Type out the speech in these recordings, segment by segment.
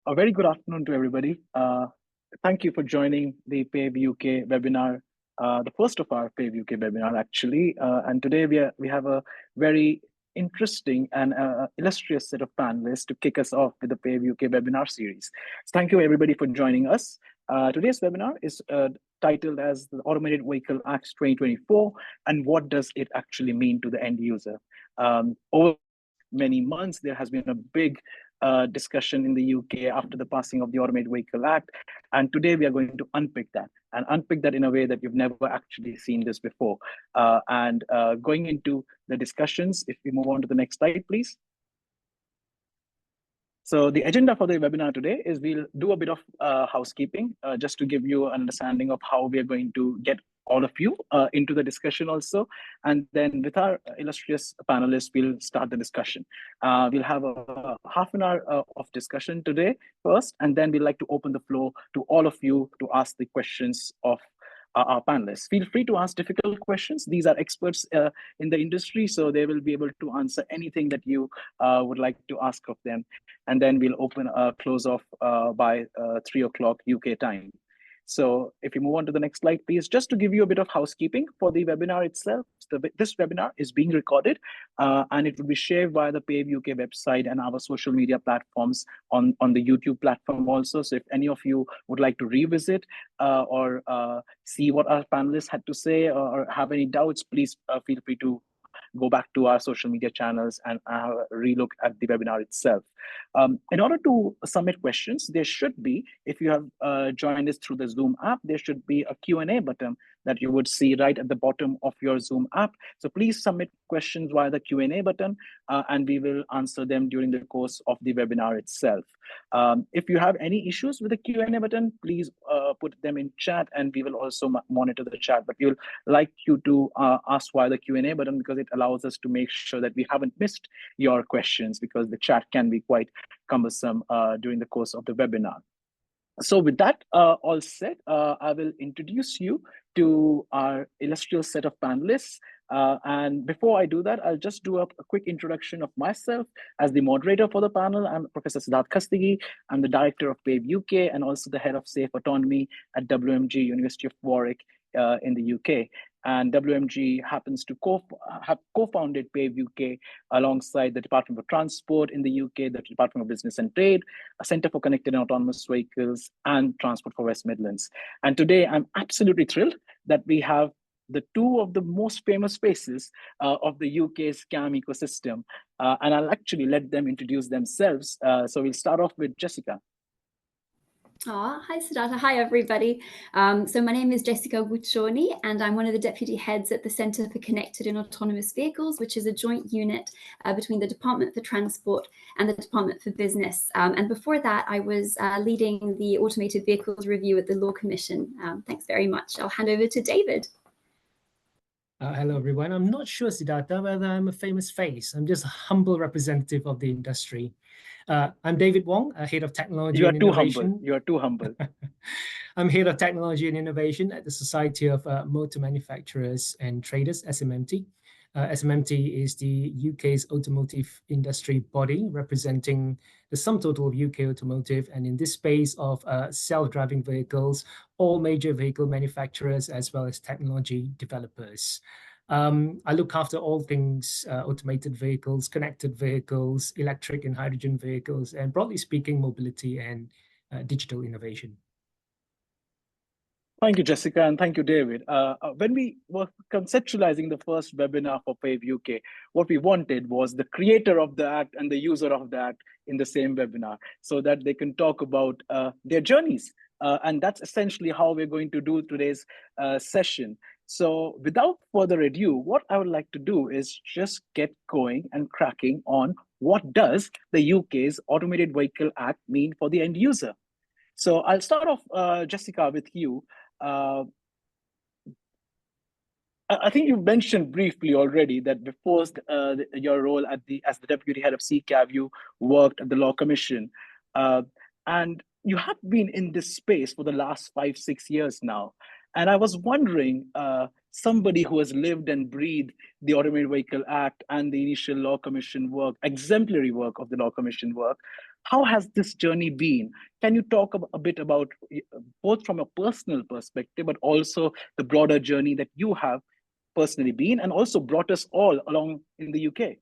A very good afternoon to everybody. Thank you for joining the PAVE UK webinar, the first of our PAVE UK webinar, actually. And today we have a very interesting and illustrious set of panelists to kick us off with the PAVE UK webinar series. So thank you, everybody, for joining us. Today's webinar is titled as the Automated Vehicle Act 2024, and what does it actually mean to the end user? Over many months, there has been a big discussion in the UK after the passing of the Automated Vehicle Act. And today we are going to unpick that in a way that you've never actually seen this before. Going into the discussions, if we move on to the next slide, please. So the agenda for the webinar today is we'll do a bit of housekeeping, just to give you an understanding of how we are going to get all of you into the discussion also. And then with our illustrious panelists, we'll start the discussion. We'll have a half an hour of discussion today first, and then we'd like to open the floor to all of you to ask the questions of our panelists. Feel free to ask difficult questions. These are experts in the industry, so they will be able to answer anything that you would like to ask of them. And then we'll open a close off by 3 o'clock UK time. So if you move on to the next slide, please, just to give you a bit of housekeeping for the webinar itself. This webinar is being recorded and it will be shared via the PAVE UK website and our social media platforms on the YouTube platform also. So if any of you would like to revisit or see what our panelists had to say or have any doubts, please feel free to go back to our social media channels and relook at the webinar itself. In order to submit questions, there should be, if you have joined us through the Zoom app, there should be a Q&A button that you would see right at the bottom of your Zoom app. So please submit questions via the Q&A button and we will answer them during the course of the webinar itself. If you have any issues with the Q&A button, please put them in chat and we will also monitor the chat. But we'll like you to ask via the Q&A button because it allows us to make sure that we haven't missed your questions, because the chat can be quite cumbersome during the course of the webinar. So with that all said, I will introduce you to our illustrious set of panelists. And before I do that, I'll just do a quick introduction of myself as the moderator for the panel. I'm Professor Siddartha Khastgir. I'm the director of PAVE UK and also the head of Safe Autonomy at WMG, University of Warwick in the UK. And WMG happens to have co-founded PAVE UK alongside the Department of Transport in the UK, the Department of Business and Trade, a Centre for Connected and Autonomous Vehicles, and Transport for West Midlands. And today I'm absolutely thrilled that we have the two of the most famous faces of the UK's CAM ecosystem. And I'll actually let them introduce themselves. So we'll start off with Jessica. Hi, Siddartha. Hi, everybody. So my name is Jessica Uguccioni, and I'm one of the deputy heads at the Centre for Connected and Autonomous Vehicles, which is a joint unit between the Department for Transport and the Department for Business. And before that, I was leading the Automated Vehicles Review at the Law Commission. Thanks very much. I'll hand over to David. Hello, everyone. I'm not sure, Siddartha, whether I'm a famous face. I'm just a humble representative of the industry. I'm David Wong, head of technology and innovation. You are too humble. I'm head of technology and innovation at the Society of Motor Manufacturers and Traders, SMMT. SMMT is the UK's automotive industry body representing the sum total of UK automotive, and in this space of self-driving vehicles, all major vehicle manufacturers as well as technology developers. I look after all things automated vehicles, connected vehicles, electric and hydrogen vehicles, and broadly speaking, mobility and digital innovation. Thank you, Jessica, and thank you, David. When we were conceptualizing the first webinar for PAVE UK, what we wanted was the creator of the act and the user of the act in the same webinar so that they can talk about their journeys. And that's essentially how we're going to do today's session. So without further ado, what I would like to do is just get going and cracking on what does the UK's Automated Vehicle Act mean for the end user. So I'll start off, Jessica, with you. I think you mentioned briefly already that before your role as the deputy head of CCAV, you worked at the Law Commission. And you have been in this space for the last 5-6 years now. And I was wondering, somebody who has lived and breathed the Automated Vehicle Act and the initial Law Commission work, exemplary work of the Law Commission work, how has this journey been? Can you talk a bit about both from a personal perspective, but also the broader journey that you have personally been and also brought us all along in the UK?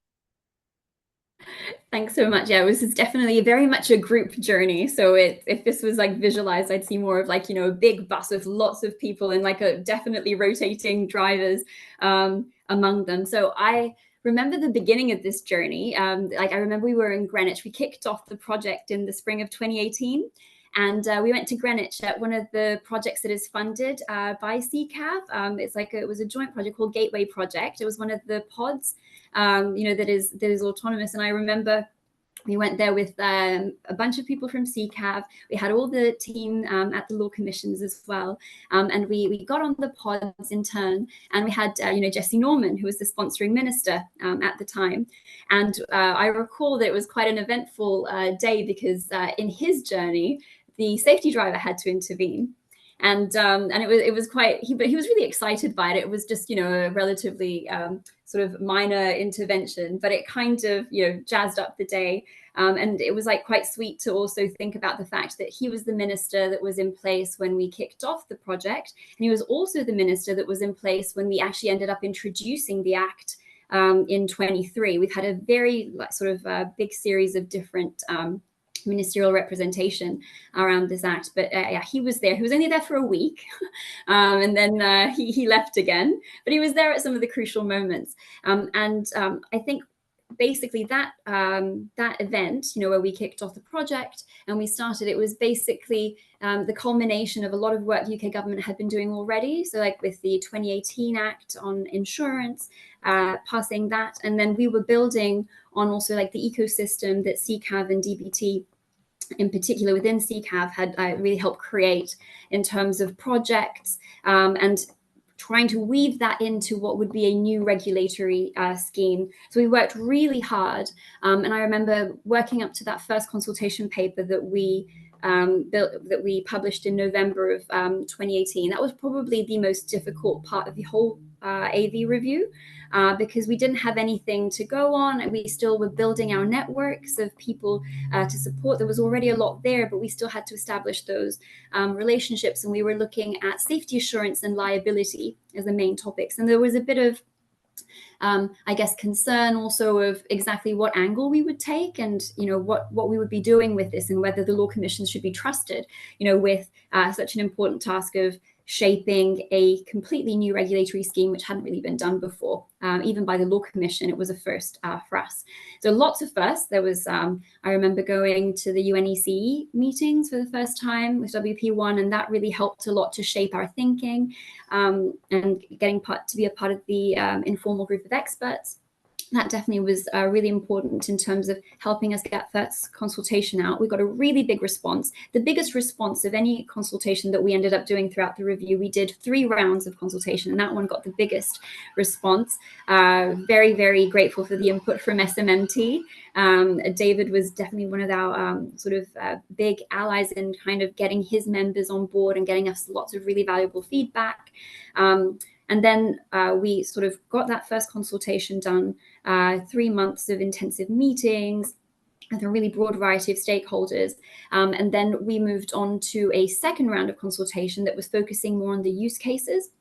Thanks so much. Yeah, it was definitely very much a group journey. So if this was like visualized, I'd see more of like, you know, a big bus with lots of people and like a definitely rotating drivers among them. So I remember the beginning of this journey. Like I remember we were in Greenwich. We kicked off the project in the spring of 2018. And we went to Greenwich at one of the projects that is funded by CCAV. It was a joint project called Gateway Project. It was one of the pods, you know, that is autonomous. And I remember we went there with a bunch of people from CCAV. We had all the team at the law commissions as well. And we got on the pods in turn. And we had, you know, Jesse Norman, who was the sponsoring minister at the time. And I recall that it was quite an eventful day because in his journey, the safety driver had to intervene. And it was quite, but he was really excited by it. It was just, you know, a relatively sort of minor intervention, but it kind of, you know, jazzed up the day. And it was like quite sweet to also think about the fact that he was the minister that was in place when we kicked off the project. And he was also the minister that was in place when we actually ended up introducing the Act in 23. We've had a very sort of big series of different ministerial representation around this act, but yeah, he was there. He was only there for a week, and then he left again. But he was there at some of the crucial moments, and I think basically that event, you know, where we kicked off the project and we started, it was basically the culmination of a lot of work the UK government had been doing already. So like with the 2018 Act on insurance, passing that, and then we were building on also like the ecosystem that CCAV and DBT in particular within CCAV had really helped create in terms of projects and trying to weave that into what would be a new regulatory scheme. So we worked really hard. And I remember working up to that first consultation paper that we published in November of 2018. That was probably the most difficult part of the whole AV review because we didn't have anything to go on, and we still were building our networks of people to support. There was already a lot there, but we still had to establish those relationships, and we were looking at safety assurance and liability as the main topics. And there was a bit of I guess concern also of exactly what angle we would take, and you know what we would be doing with this, and whether the law commissions should be trusted, you know, with such an important task of shaping a completely new regulatory scheme which hadn't really been done before. Even by the Law Commission, it was a first for us. So lots of firsts. There was, I remember going to the UNECE meetings for the first time with WP1, and that really helped a lot to shape our thinking and getting to be a part of the informal group of experts. That definitely was really important in terms of helping us get first consultation out. We got a really big response, the biggest response of any consultation that we ended up doing throughout the review. We did 3 rounds of consultation, and that one got the biggest response. Very, very grateful for the input from SMMT. David was definitely one of our sort of big allies in kind of getting his members on board and getting us lots of really valuable feedback. And then we sort of got that first consultation done, 3 months of intensive meetings with a really broad variety of stakeholders. And then we moved on to a second round of consultation that was focusing more on the use cases.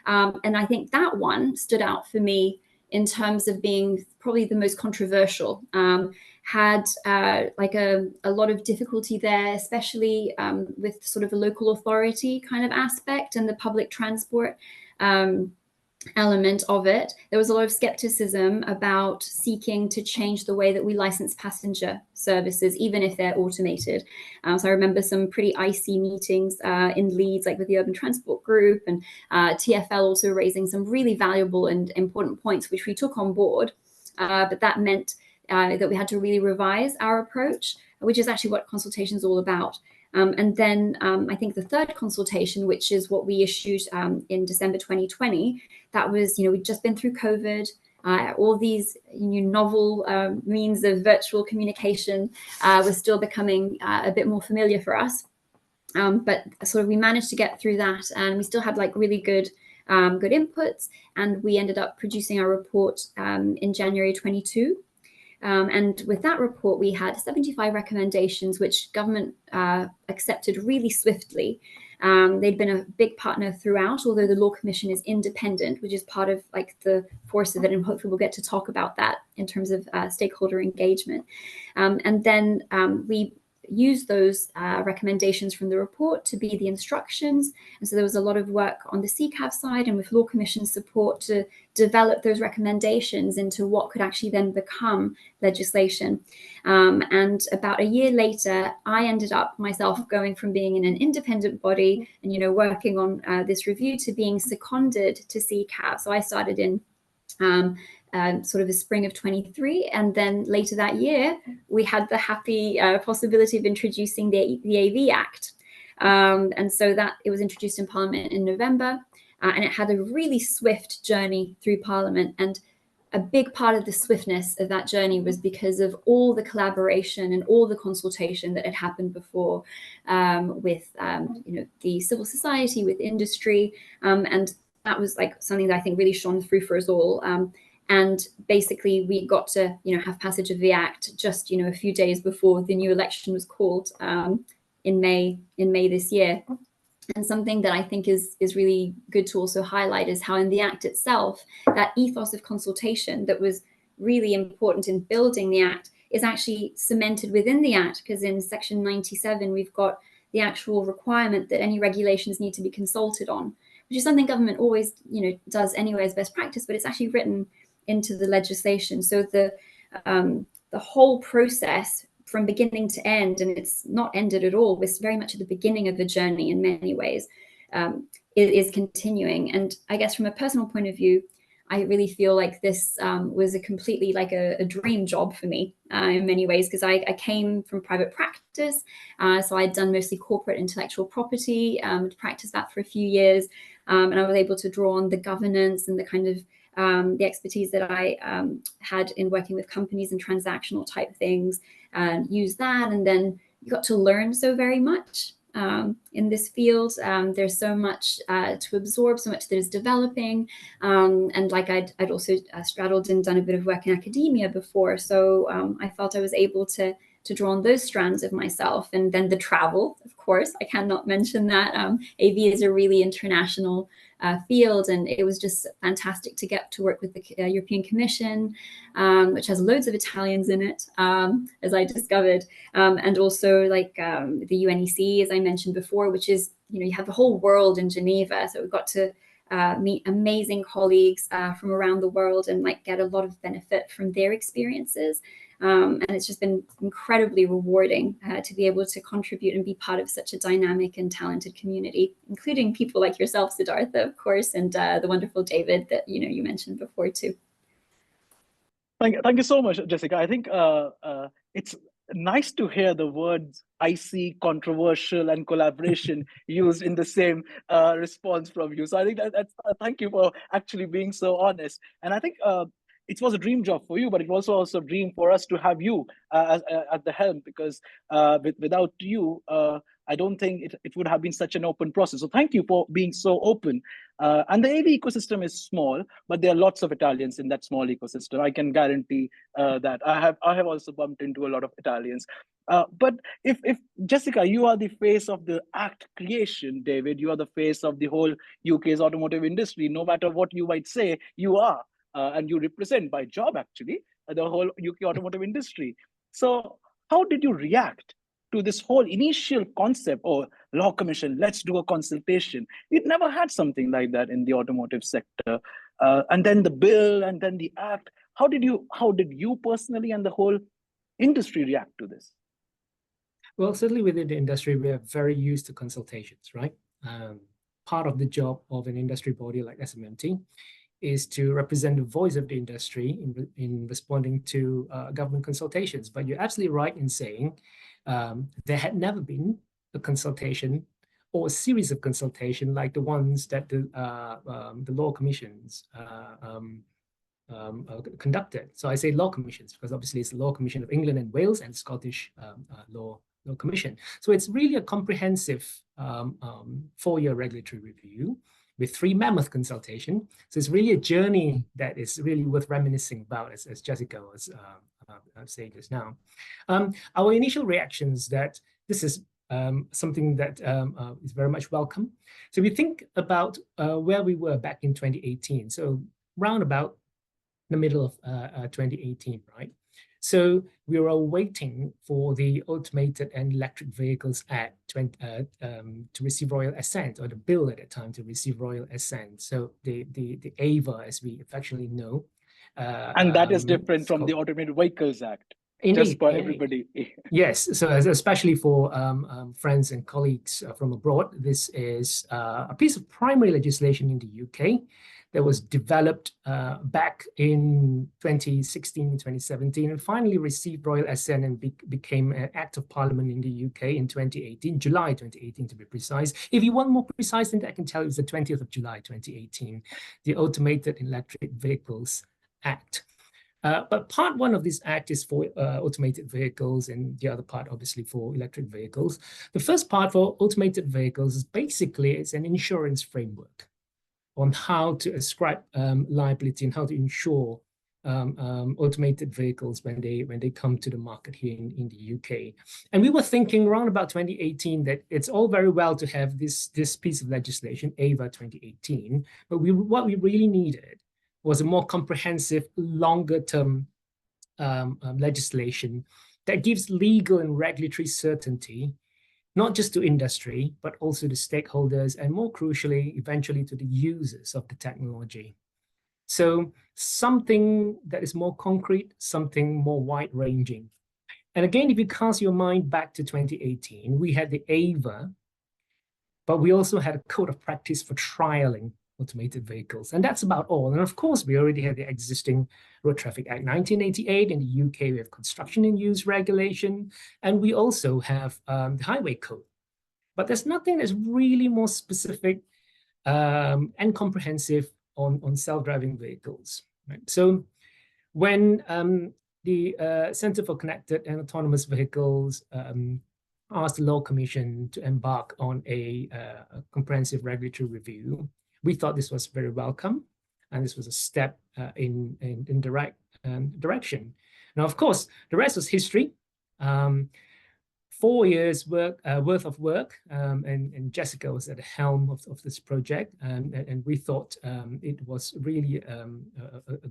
And I think that one stood out for me in terms of being probably the most controversial. Had like a lot of difficulty there, especially with sort of a local authority kind of aspect and the public transport element of it. There was a lot of skepticism about seeking to change the way that we license passenger services, even if they're automated. So I remember some pretty icy meetings in Leeds, like with the Urban Transport Group, and TfL also raising some really valuable and important points, which we took on board. But that meant that we had to really revise our approach, which is actually what consultation is all about. And then I think the third consultation, which is what we issued in December 2020, that was, you know, we'd just been through COVID, all these novel means of virtual communication was still becoming a bit more familiar for us. But sort of we managed to get through that, and we still had like really good good inputs, and we ended up producing our report in January 22. And with that report, we had 75 recommendations, which government accepted really swiftly. They'd been a big partner throughout, although the Law Commission is independent, which is part of like the force of it. And hopefully we'll get to talk about that in terms of stakeholder engagement. And then we use those recommendations from the report to be the instructions. And so there was a lot of work on the CCAV side and with Law Commission support to develop those recommendations into what could actually then become legislation. And about a year later, I ended up myself going from being in an independent body and, you know, working on this review to being seconded to CCAV. So I started in sort of the spring of 23, and then later that year we had the happy possibility of introducing the AV Act, and so that it was introduced in Parliament in November, and it had a really swift journey through Parliament. And a big part of the swiftness of that journey was because of all the collaboration and all the consultation that had happened before with you know, the civil society, with industry, and that was like something that I think really shone through for us all. And basically we got to, you know, have passage of the Act just, you know, a few days before the new election was called in May this year. And something that I think is really good to also highlight is how in the Act itself, that ethos of consultation that was really important in building the Act is actually cemented within the Act, because in section 97, we've got the actual requirement that any regulations need to be consulted on, which is something government always, you know, does anyway as best practice, but it's actually written into the legislation. So the whole process from beginning to end, and it's not ended at all, we're very much at the beginning of the journey in many ways, it is continuing. And I guess from a personal point of view, I really feel like this was a completely like a dream job for me in many ways, because I came from private practice. So I'd done mostly corporate intellectual property, practiced that for a few years. And I was able to draw on the governance and the kind of the expertise that I had in working with companies and transactional type things, and use that. And then you got to learn so very much in this field. There's so much to absorb, so much that is developing. And like I'd also straddled and done a bit of work in academia before. So I felt I was able to draw on those strands of myself. And then the travel, of course, I cannot mention that. AV is a really international field, and it was just fantastic to get to work with the European Commission, which has loads of Italians in it, as I discovered, and also like the UNEC, as I mentioned before, which is, you know, you have the whole world in Geneva. So we got to meet amazing colleagues from around the world and like get a lot of benefit from their experiences. And it's just been incredibly rewarding to be able to contribute and be part of such a dynamic and talented community, including people like yourself, Siddartha, of course, and the wonderful David that, you know, you mentioned before too. Thank you so much, Jessica. I think it's nice to hear the words icy, controversial, and collaboration used in the same response from you. So I think that's thank you for actually being so honest. And I think it was a dream job for you, but it was also a dream for us to have you at the helm, because without you, I don't think it would have been such an open process. So thank you for being so open. And the AV ecosystem is small, but there are lots of Italians in that small ecosystem. I can guarantee that. I have also bumped into a lot of Italians. But if Jessica, you are the face of the Act creation, David, you are the face of the whole UK's automotive industry. No matter what you might say, you are. And you represent by job, actually, the whole UK automotive industry. So how did you react to this whole initial concept, or Law Commission, let's do a consultation? It never had something like that in the automotive sector. And then the bill, and then the Act. How did you personally and the whole industry react to this? Well, certainly within the industry, we are very used to consultations, right? Part of the job of an industry body like SMMT is to represent the voice of the industry in responding to government consultations. But you're absolutely right in saying there had never been a consultation or a series of consultation like the ones that the law commissions conducted. So I say law commissions because obviously it's the Law Commission of England and Wales and Scottish Law Commission. So it's really a comprehensive 4-year regulatory review with 3 mammoth consultation. So it's really a journey that is really worth reminiscing about, as Jessica was saying just now. Our initial reactions that this is something that is very much welcome. So we think about where we were back in 2018. So round about the middle of 2018, right? So we were waiting for the Automated and Electric Vehicles Act to receive royal assent, or the bill at the time to receive royal assent. So the AVA, as we affectionately know. And that is different from the Automated Vehicles Act. Indeed, just for everybody. Yes, so especially for friends and colleagues from abroad, this is a piece of primary legislation in the UK that was developed back in 2016, 2017, and finally received royal assent and became an Act of Parliament in the UK in 2018, July 2018 to be precise. If you want more precise than that, I can tell you it's the 20th of July 2018, the Automated Electric Vehicles Act. But part 1 of this act is for automated vehicles, and the other part obviously for electric vehicles. The first part for automated vehicles is basically it's an insurance framework on how to ascribe liability and how to insure automated vehicles when they come to the market here in the UK. And we were thinking around about 2018 that it's all very well to have this piece of legislation, AVA 2018, but what we really needed was a more comprehensive, longer-term legislation that gives legal and regulatory certainty, not just to industry, but also to stakeholders, and more crucially, eventually to the users of the technology. So something that is more concrete, something more wide-ranging. And again, if you cast your mind back to 2018, we had the AVA, but we also had a code of practice for trialing automated vehicles. And that's about all. And of course, we already had the existing Road Traffic Act 1988. In the UK, we have construction and use regulation. And we also have the Highway Code. But there's nothing that's really more specific and comprehensive on self-driving vehicles. Right? So when the Centre for Connected and Autonomous Vehicles asked the Law Commission to embark on a comprehensive regulatory review, we thought this was very welcome, and this was a step in the right direction. Now, of course, the rest was history. 4 years worth of work, and Jessica was at the helm of this project, and we thought it was really a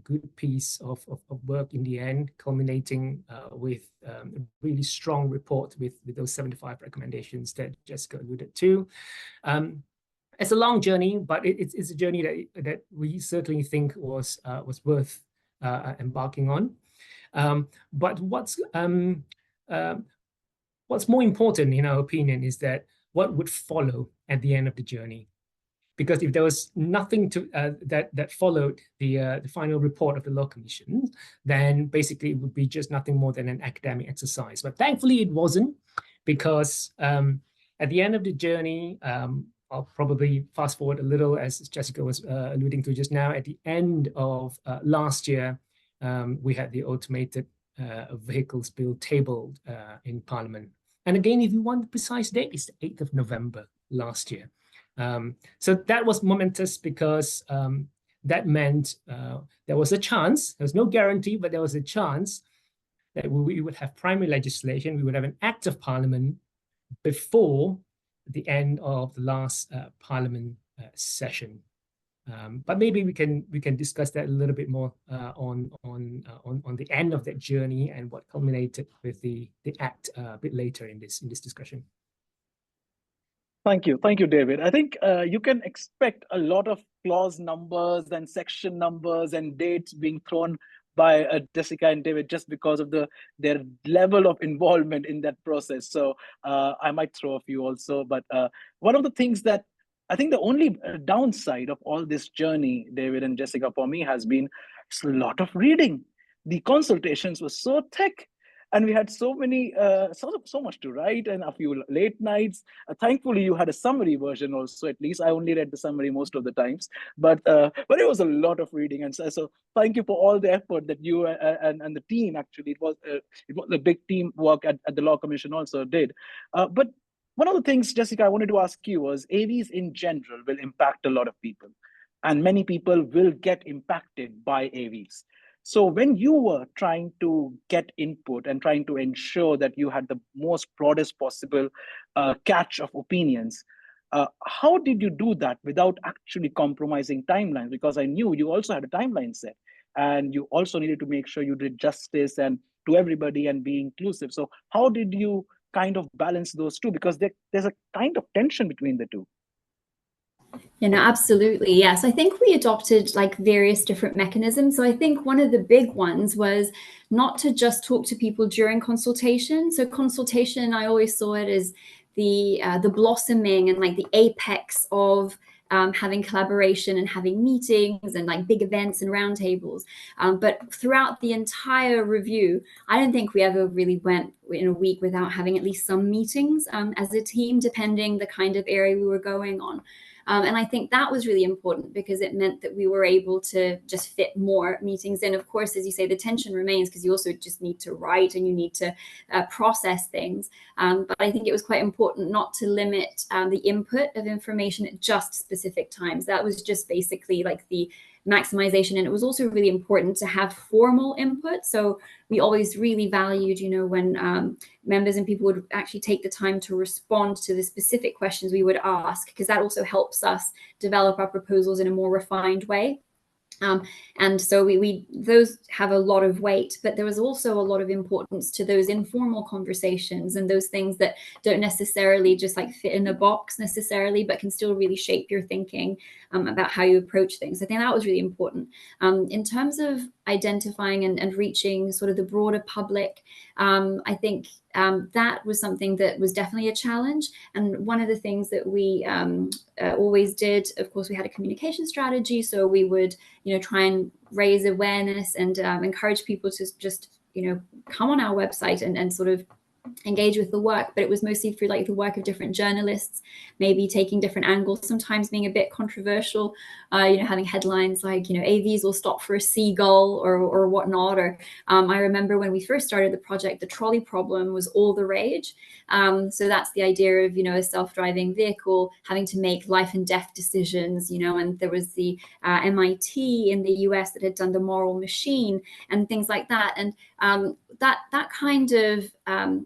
good piece of work in the end, culminating with a really strong report with those 75 recommendations that Jessica alluded to. It's a long journey, but it's a journey that we certainly think was worth embarking on. But what's more important, in our opinion, is that what would follow at the end of the journey. Because if there was nothing to that followed the final report of the Law Commission, then basically it would be just nothing more than an academic exercise. But thankfully, it wasn't, because at the end of the journey, I'll probably fast forward a little, as Jessica was alluding to just now. At the end of last year, we had the Automated Vehicles Bill tabled in Parliament. And again, if you want the precise date, it's the 8th of November last year. So that was momentous, because that meant there was a chance, there was no guarantee, but there was a chance that we would have primary legislation, we would have an Act of Parliament before the end of the last Parliament session. But maybe we can discuss that a little bit more on the end of that journey and what culminated with the Act a bit later in this discussion. Thank you, David. I think you can expect a lot of clause numbers and section numbers and dates being thrown by Jessica and David, just because of their level of involvement in that process. So I might throw a few also. But one of the things that I think the only downside of all this journey, David and Jessica, for me, has been a lot of reading. The consultations were so thick, and we had so many, so much to write, and a few late nights. Thankfully, you had a summary version also. At least I only read the summary most of the times, but it was a lot of reading, and so thank you for all the effort that you and the team, actually, it was a big team work at the Law Commission also did. But one of the things, Jessica, I wanted to ask you was AVs in general will impact a lot of people, and many people will get impacted by AVs. So when you were trying to get input and trying to ensure that you had the most broadest possible catch of opinions, how did you do that without actually compromising timelines? Because I knew you also had a timeline set, and you also needed to make sure you did justice and to everybody and be inclusive. So how did you kind of balance those two? Because there's a kind of tension between the two. You know, absolutely. Yes. I think we adopted like various different mechanisms. So I think one of the big ones was not to just talk to people during consultation. So consultation, I always saw it as the blossoming and like the apex of having collaboration and having meetings and like big events and roundtables. But throughout the entire review, I don't think we ever really went in a week without having at least some meetings as a team, depending the kind of area we were going on. And I think that was really important because it meant that we were able to just fit more meetings in. Of course, as you say, the tension remains because you also just need to write and you need to process things. But I think it was quite important not to limit the input of information at just specific times. That was just basically like the maximization. And it was also really important to have formal input. So we always really valued, you know, when members and people would actually take the time to respond to the specific questions we would ask, because that also helps us develop our proposals in a more refined way. And so those have a lot of weight, but there was also a lot of importance to those informal conversations and those things that don't necessarily just like fit in a box necessarily, but can still really shape your thinking about how you approach things. I think that was really important. In terms of identifying and reaching sort of the broader public, I think that was something that was definitely a challenge. And one of the things that we always did, of course, we had a communication strategy. So we would, you know, try and raise awareness and encourage people to just, you know, come on our website and sort of engage with the work, but it was mostly through like the work of different journalists, maybe taking different angles, sometimes being a bit controversial, you know, having headlines like, you know, AVs will stop for a seagull or whatnot. Or I remember when we first started the project, the trolley problem was all the rage. So that's the idea of, you know, a self-driving vehicle having to make life and death decisions, you know, and there was the MIT in the US that had done the moral machine and things like that. And that kind of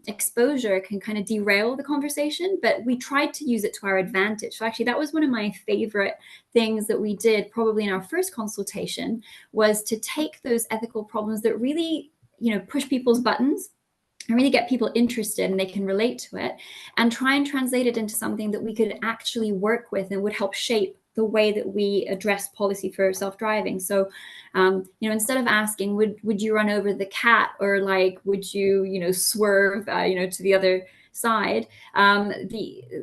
exposure can kind of derail the conversation, but we tried to use it to our advantage. So actually that was one of my favorite things that we did probably in our first consultation, was to take those ethical problems that really, you know, push people's buttons and really get people interested and they can relate to it, and try and translate it into something that we could actually work with and would help shape the way that we address policy for self-driving. So, you know, instead of asking, would you run over the cat, or like, would you, you know, swerve, you know, to the other side?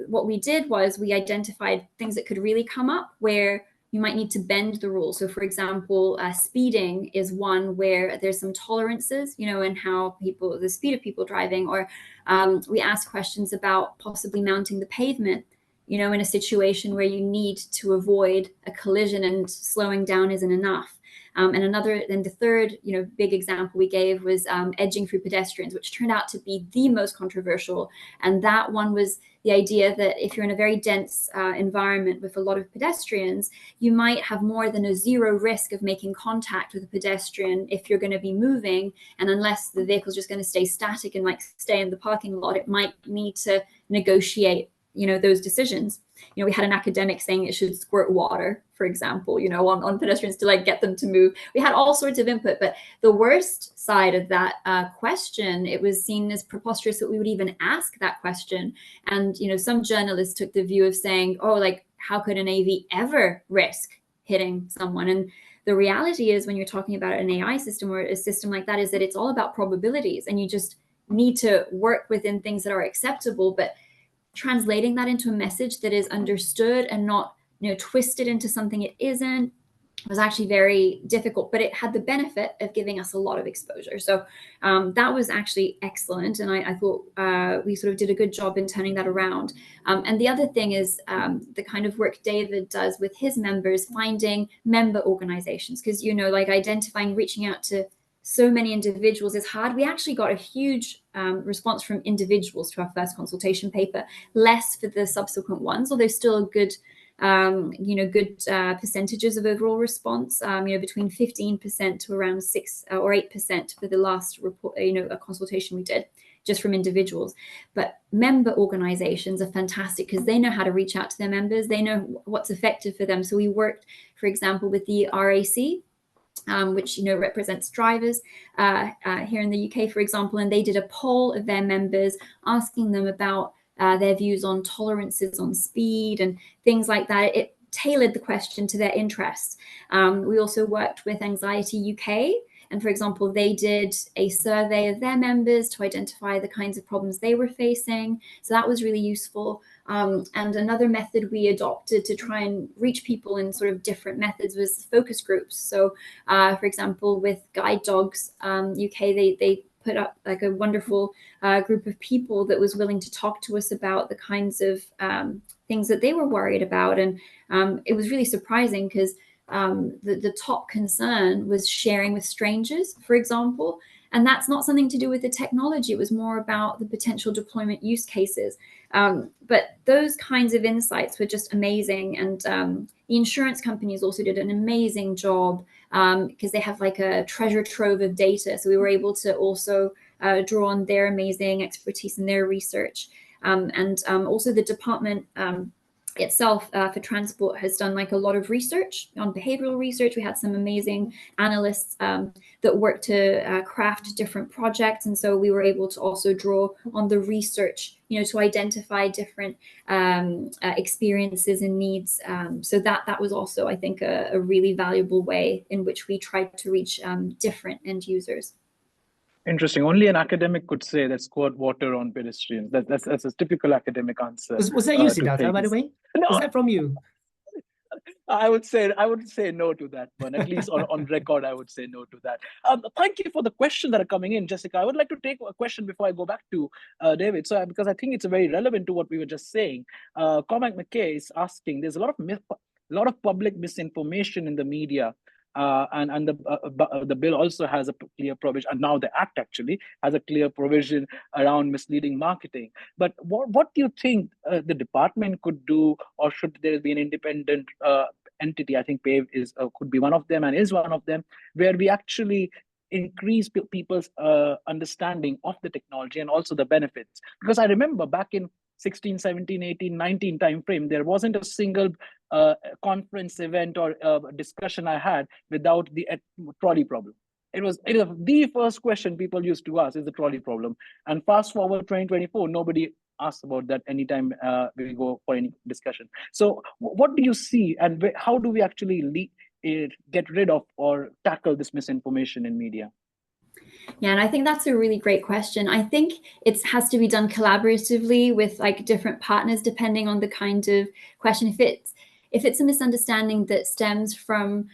What we did was we identified things that could really come up where you might need to bend the rules. So for example, speeding is one where there's some tolerances, you know, in how the speed of people driving, or we ask questions about possibly mounting the pavement, you know, in a situation where you need to avoid a collision and slowing down isn't enough. And the third, you know, big example we gave was edging through pedestrians, which turned out to be the most controversial. And that one was the idea that if you're in a very dense environment with a lot of pedestrians, you might have more than a zero risk of making contact with a pedestrian if you're going to be moving. And unless the vehicle's just going to stay static and like stay in the parking lot, it might need to negotiate, you know, those decisions. You know, we had an academic saying it should squirt water, for example, you know, on pedestrians to like get them to move. We had all sorts of input, but the worst side of that question, it was seen as preposterous that we would even ask that question. And, you know, some journalists took the view of saying, oh, like, how could an AV ever risk hitting someone? And the reality is, when you're talking about an AI system or a system like that, is that it's all about probabilities, and you just need to work within things that are acceptable, but translating that into a message that is understood and not, you know, twisted into something it isn't, was actually very difficult, but it had the benefit of giving us a lot of exposure. So that was actually excellent. And I thought we sort of did a good job in turning that around. And the other thing is the kind of work David does with his members, finding member organizations, because, you know, like identifying, reaching out to so many individuals is hard. We actually got a huge response from individuals to our first consultation paper, less for the subsequent ones, although still a good percentages of overall response, between 15% to around 6 or 8% for the last report, a consultation we did just from individuals. But member organizations are fantastic because they know how to reach out to their members. They know what's effective for them. So we worked, for example, with the RAC, which represents drivers here in the UK, for example, and they did a poll of their members asking them about their views on tolerances on speed and things like that. It tailored the question to their interests. We also worked with Anxiety UK, and for example, they did a survey of their members to identify the kinds of problems they were facing. So that was really useful. And another method we adopted to try and reach people in sort of different methods was focus groups. So for example, with Guide Dogs UK, they put up like a wonderful group of people that was willing to talk to us about the kinds of things that they were worried about. And it was really surprising because the top concern was sharing with strangers, for example. And that's not something to do with the technology. It was more about the potential deployment use cases. But those kinds of insights were just amazing. And the insurance companies also did an amazing job because they have like a treasure trove of data. So we were able to also draw on their amazing expertise in their research. And also the department itself for transport has done like a lot of research on behavioral research. We had some amazing analysts that worked to craft different projects, and so we were able to also draw on the research, to identify different experiences and needs. So that was also, I think, a really valuable way in which we tried to reach different end users. Interesting. Only an academic could say that squirt water on pedestrians. That's a typical academic answer. Was that you, Siddartha, by the way? No, was that from you? I would say no to that one. At least on record, I would say no to that. Thank you for the questions that are coming in, Jessica. I would like to take a question before I go back to David. So because I think it's very relevant to what we were just saying. Cormac McKay is asking. There's a lot of public misinformation in the media. And the bill also has a clear provision, and now the act actually has a clear provision around misleading marketing. But what do you think the department could do, or should there be an independent entity? I think PAVE could be one of them, and is one of them, where we actually increase people's understanding of the technology and also the benefits. Because I remember back in 16, 17, 18, 19 timeframe, there wasn't a single conference event or discussion I had without the trolley problem. It was the first question people used to ask is the trolley problem. And fast forward 2024, nobody asks about that anytime we go for any discussion. So what do you see, and how do we actually get rid of or tackle this misinformation in media? Yeah, and I think that's a really great question. I think it has to be done collaboratively with like different partners, depending on the kind of question. If it's a misunderstanding that stems from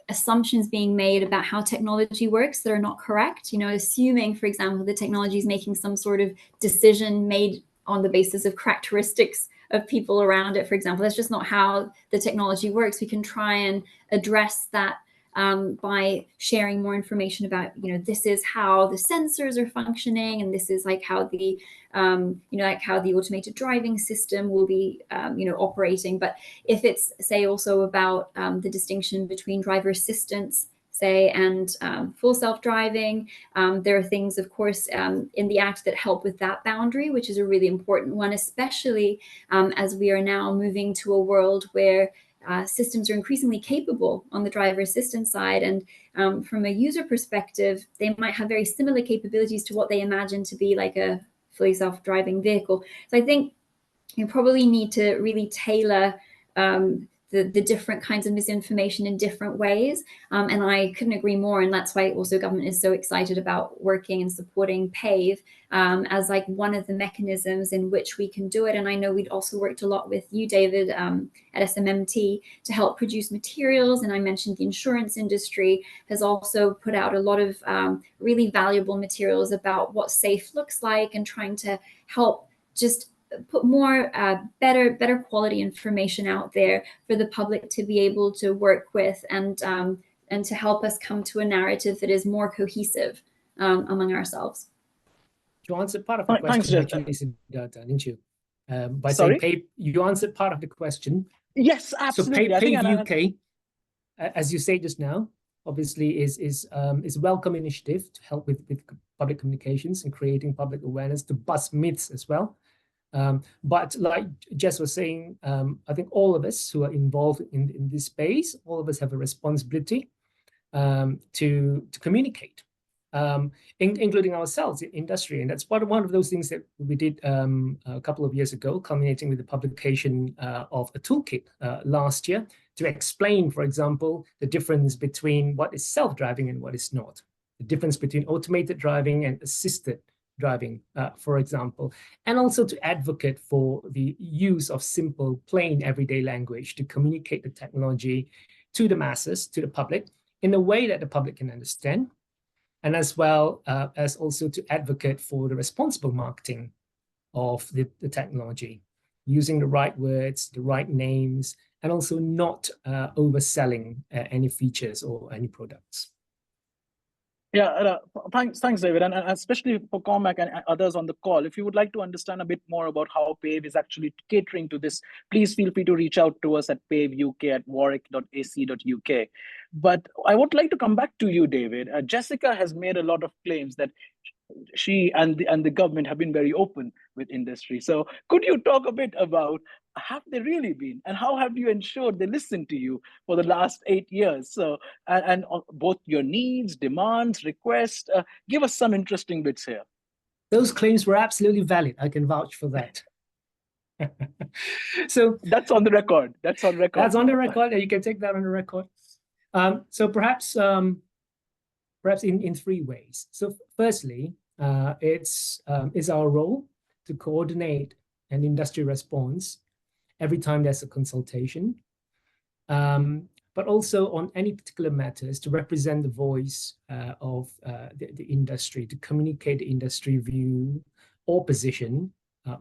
assumptions being made about how technology works that are not correct, assuming, for example, the technology is making some sort of decision made on the basis of characteristics of people around it, for example, that's just not how the technology works. We can try and address that by sharing more information about, this is how the sensors are functioning, and this is like how the, how the automated driving system will be, operating. But if it's, say, also about the distinction between driver assistance, say, and full self-driving, there are things, of course, in the Act that help with that boundary, which is a really important one, especially as we are now moving to a world where systems are increasingly capable on the driver assistance side. And from a user perspective, they might have very similar capabilities to what they imagine to be like a fully self-driving vehicle. So I think you probably need to really tailor the different kinds of misinformation in different ways. And I couldn't agree more. And that's why also government is so excited about working and supporting PAVE as like one of the mechanisms in which we can do it. And I know we'd also worked a lot with you, David, at SMMT to help produce materials. And I mentioned the insurance industry has also put out a lot of really valuable materials about what safe looks like, and trying to help just put more better quality information out there for the public to be able to work with, and and to help us come to a narrative that is more cohesive among ourselves. You answered part of the question, actually, Siddartha, didn't you? By saying PAVE, you answered part of the question. Yes, absolutely. So PAVE UK, as you say just now, obviously is a welcome initiative to help with public communications and creating public awareness, to bust myths as well. But like Jess was saying, I think all of us who are involved in this space, all of us have a responsibility to communicate, including ourselves in industry. And that's one of those things that we did a couple of years ago, culminating with the publication of a toolkit last year to explain, for example, the difference between what is self-driving and what is not, the difference between automated driving and assisted driving, for example, and also to advocate for the use of simple, plain, everyday language to communicate the technology to the masses, to the public, in a way that the public can understand, and as well as also to advocate for the responsible marketing of the technology, using the right words, the right names, and also not overselling any features or any products. Yeah, thanks, David, and especially for Cormac and others on the call. If you would like to understand a bit more about how PAVE is actually catering to this, please feel free to reach out to us at paveuk@warwick.ac.uk. But I would like to come back to you, David. Jessica has made a lot of claims that she and the government have been very open with industry. So could you talk a bit about, have they really been, and how have you ensured they listen to you for the last 8 years? So, and both your needs, demands, requests, give us some interesting bits here. Those claims were absolutely valid. I can vouch for that. So that's on the record. That's on record. That's on the record. You can take that on the record. So perhaps in 3 ways. So firstly, it's our role to coordinate an industry response every time there's a consultation, but also on any particular matters to represent the voice of the industry, to communicate the industry view or position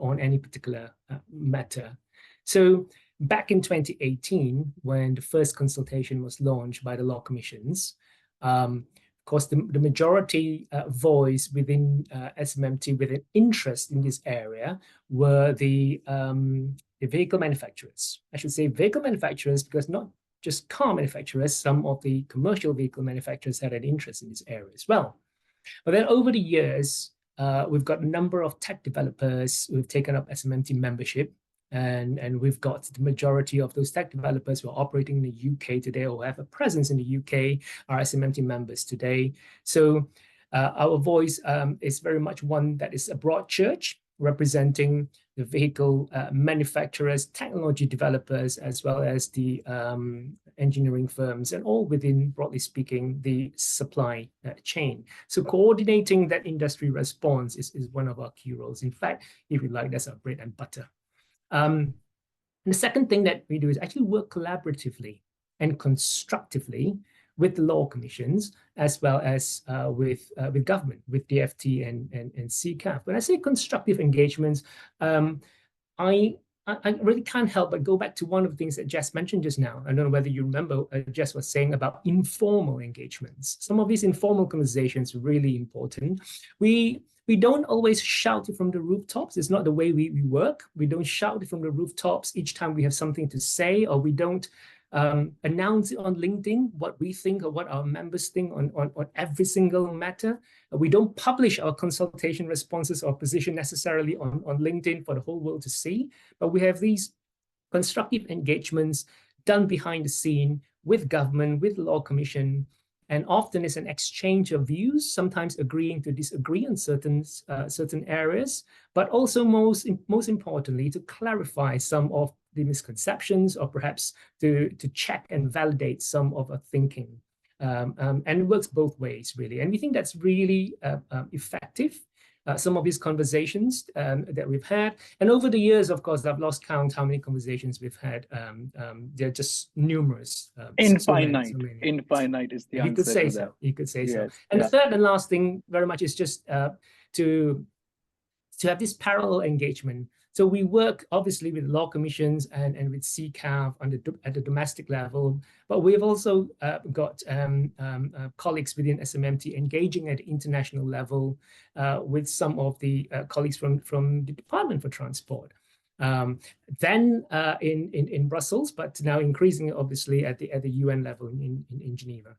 on any particular matter. So back in 2018, when the first consultation was launched by the law commissions, of course, the majority voice within SMMT with an interest in this area were the vehicle manufacturers. I should say vehicle manufacturers, because not just car manufacturers, some of the commercial vehicle manufacturers had an interest in this area as well. But then over the years, we've got a number of tech developers who've taken up SMMT membership. And we've got the majority of those tech developers who are operating in the UK today or have a presence in the UK are SMMT members today. So our voice is very much one that is a broad church representing the vehicle manufacturers, technology developers, as well as the engineering firms, and all within, broadly speaking, the supply chain. So coordinating that industry response is one of our key roles. In fact, if you like, that's our bread and butter. And the second thing that we do is actually work collaboratively and constructively with the law commissions, as well as with government, with DFT and CCAF. When I say constructive engagements, I really can't help but go back to one of the things that Jess mentioned just now. I don't know whether you remember Jess was saying about informal engagements. Some of these informal conversations are really important. We don't always shout it from the rooftops. It's not the way we work. We don't shout it from the rooftops each time we have something to say, or we don't announce it on LinkedIn, what we think or what our members think on every single matter. We don't publish our consultation responses or position necessarily on LinkedIn for the whole world to see, but we have these constructive engagements done behind the scene with government, with the Law Commission, and often it's an exchange of views, sometimes agreeing to disagree on certain areas, but also most importantly, to clarify some of the misconceptions, or perhaps to check and validate some of our thinking. And it works both ways, really. And we think that's really effective. Some of these conversations that we've had. And over the years, of course, I've lost count how many conversations we've had. They're just numerous. Infinite. So many. Infinite is the answer. You could say so. You could say so. And yeah. The third and last thing very much is just to have this parallel engagement. So we work obviously with law commissions and with CCAV at the domestic level, but we've also got colleagues within SMMT engaging at the international level with some of the colleagues from the Department for Transport. Then in Brussels, but now increasingly obviously at the UN level in Geneva.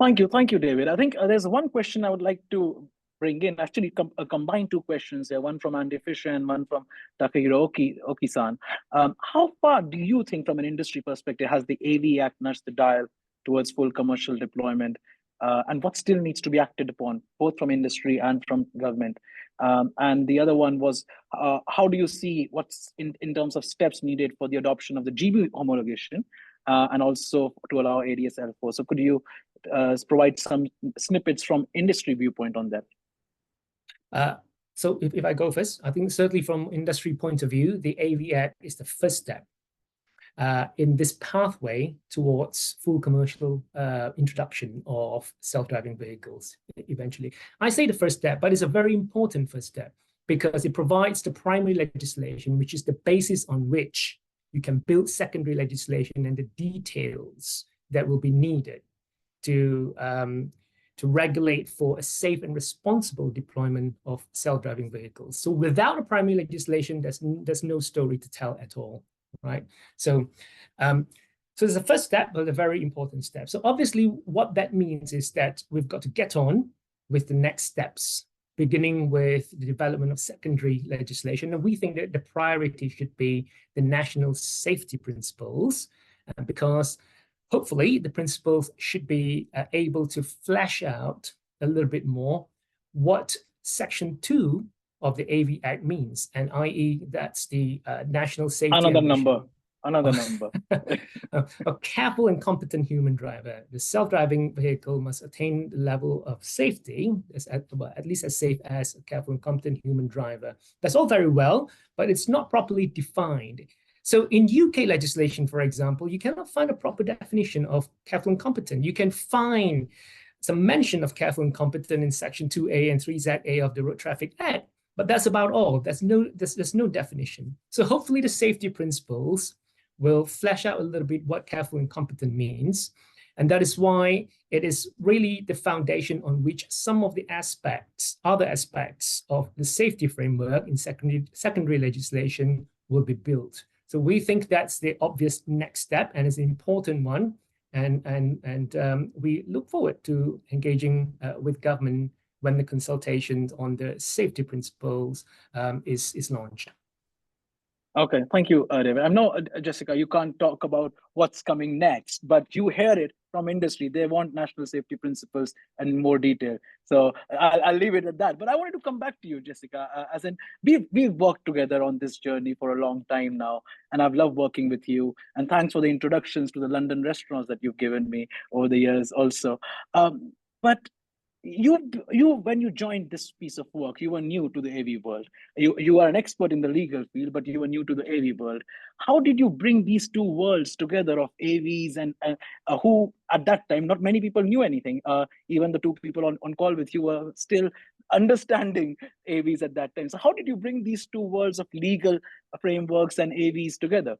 Thank you, David. I think there's one question I would like to bring in, actually combine two questions here, one from Andy Fisher and one from Takahiro Oki-san. How far do you think from an industry perspective has the AV Act nudged the dial towards full commercial deployment? And what still needs to be acted upon, both from industry and from government? And the other one was, how do you see what's in terms of steps needed for the adoption of the GB homologation and also to allow ADS-L4? So could you provide some snippets from industry viewpoint on that? So if I go first, I think certainly from industry point of view, the AV Act is the first step in this pathway towards full commercial introduction of self-driving vehicles eventually. I say the first step, but it's a very important first step because it provides the primary legislation, which is the basis on which you can build secondary legislation and the details that will be needed to regulate for a safe and responsible deployment of self-driving vehicles. So without a primary legislation, there's no story to tell at all, right? So there's a first step, but a very important step. So obviously what that means is that we've got to get on with the next steps, beginning with the development of secondary legislation. And we think that the priority should be the national safety principles, because hopefully the principles should be able to flesh out a little bit more what Section 2 of the AV Act means, and i.e. that's the national safety. Another number. A careful and competent human driver. The self-driving vehicle must attain the level of safety, at least as safe as a careful and competent human driver. That's all very well, but it's not properly defined. So in UK legislation, for example, you cannot find a proper definition of careful and competent. You can find some mention of careful and competent in Section 2A and 3ZA of the Road Traffic Act, but that's about all. There's no definition. So hopefully the safety principles will flesh out a little bit what careful and competent means. And that is why it is really the foundation on which some of the other aspects of the safety framework in secondary legislation will be built. So we think that's the obvious next step, and it's an important one. And we look forward to engaging with government when the consultation on the safety principles is launched. Okay, thank you, David. I know, Jessica, you can't talk about what's coming next, but you hear it from industry. They want national safety principles in more detail. So I'll leave it at that. But I wanted to come back to you, Jessica, as in we've worked together on this journey for a long time now, and I've loved working with you. And thanks for the introductions to the London restaurants that you've given me over the years also. But you when you joined this piece of work, you were new to the AV world. You are an expert in the legal field, but you were new to the AV world. How did you bring these two worlds together of AVs and who at that time not many people knew anything? Even the two people on call with you were still understanding AVs at that time. So how did you bring these two worlds of legal frameworks and AVs together?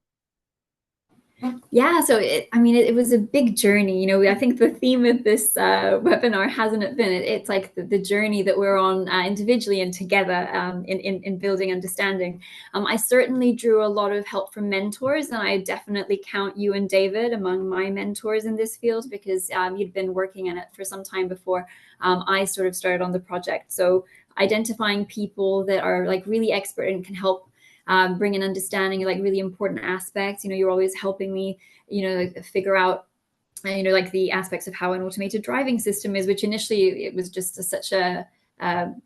Yeah, so it was a big journey. You know, I think the theme of this webinar, hasn't it been? It's like the journey that we're on individually and together in building understanding. I certainly drew a lot of help from mentors, and I definitely count you and David among my mentors in this field, because you'd been working in it for some time before I sort of started on the project. So identifying people that are like really expert and can help bring an understanding of like really important aspects. You know, you're always helping me, you know, like, figure out, you know, like the aspects of how an automated driving system is, which initially it was just such an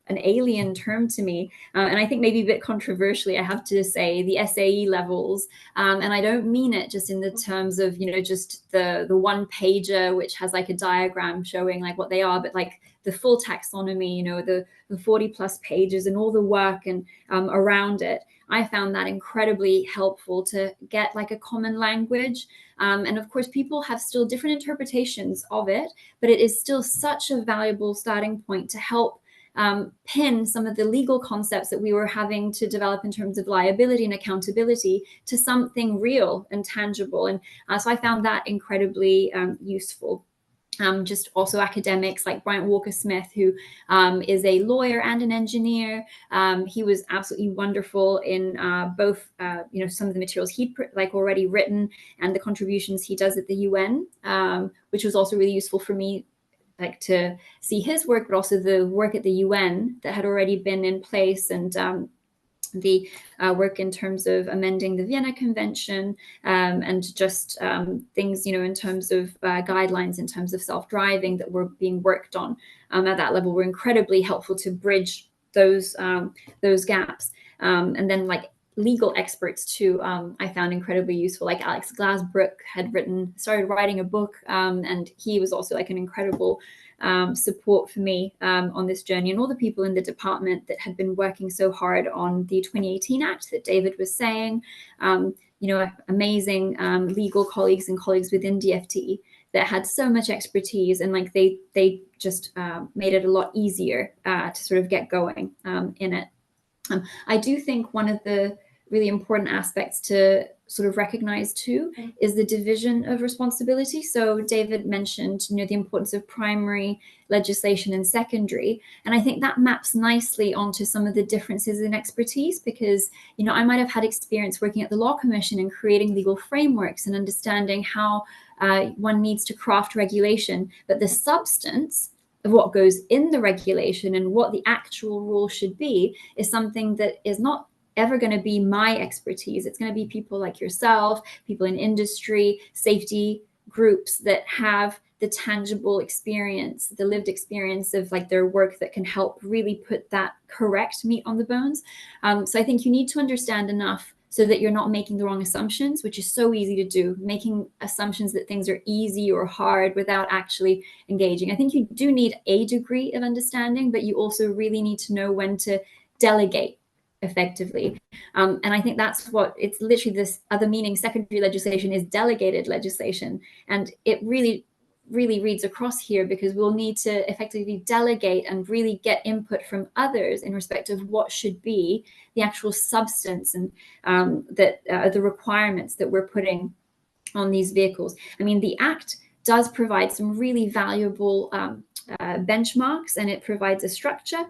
alien term to me. And I think maybe a bit controversially, I have to say the SAE levels. And I don't mean it just in the terms of, you know, just the one pager, which has like a diagram showing like what they are, but like the full taxonomy, you know, the 40 plus pages and all the work and around it. I found that incredibly helpful to get like a common language. And of course, people have still different interpretations of it, but it is still such a valuable starting point to help pin some of the legal concepts that we were having to develop in terms of liability and accountability to something real and tangible. And so I found that incredibly useful. Just also academics like Bryant Walker-Smith, who is a lawyer and an engineer. He was absolutely wonderful in both, some of the materials he'd already written and the contributions he does at the UN, which was also really useful for me, to see his work, but also the work at the UN that had already been in place, and the work in terms of amending the Vienna Convention, and just things, in terms of guidelines in terms of self-driving that were being worked on at that level were incredibly helpful to bridge those gaps. And then legal experts too, I found incredibly useful. Like Alex Glasbrook had started writing a book, and he was also an incredible support for me on this journey, and all the people in the department that had been working so hard on the 2018 Act that David was saying, amazing legal colleagues and colleagues within DFT that had so much expertise, and they just made it a lot easier to sort of get going in it. I do think one of the really important aspects to sort of recognize too is the division of responsibility. So David mentioned, the importance of primary legislation and secondary, and I think that maps nicely onto some of the differences in expertise, because I might have had experience working at the Law Commission and creating legal frameworks and understanding how one needs to craft regulation, but the substance of what goes in the regulation and what the actual rule should be is something that is not ever going to be my expertise. It's going to be people like yourself, people in industry, safety groups that have the tangible experience, the lived experience of their work that can help really put that correct meat on the bones. So I think you need to understand enough so that you're not making the wrong assumptions, which is so easy to do, making assumptions that things are easy or hard without actually engaging. I think you do need a degree of understanding, but you also really need to know when to delegate effectively. And I think that's what it's literally, this other meaning, secondary legislation is delegated legislation. And it really reads across here, because we'll need to effectively delegate and really get input from others in respect of what should be the actual substance and the requirements that we're putting on these vehicles. I mean, the Act does provide some really valuable benchmarks, and it provides a structure.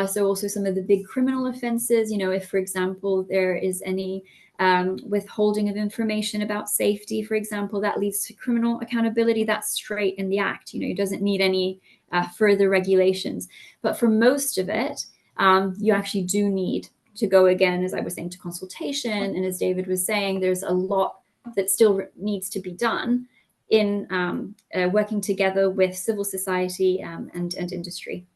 So also some of the big criminal offenses, if, for example, there is any withholding of information about safety, for example, that leads to criminal accountability, that's straight in the Act. It doesn't need any further regulations. But for most of it, you actually do need to go again, as I was saying, to consultation. And as David was saying, there's a lot that still needs to be done in working together with civil society and industry.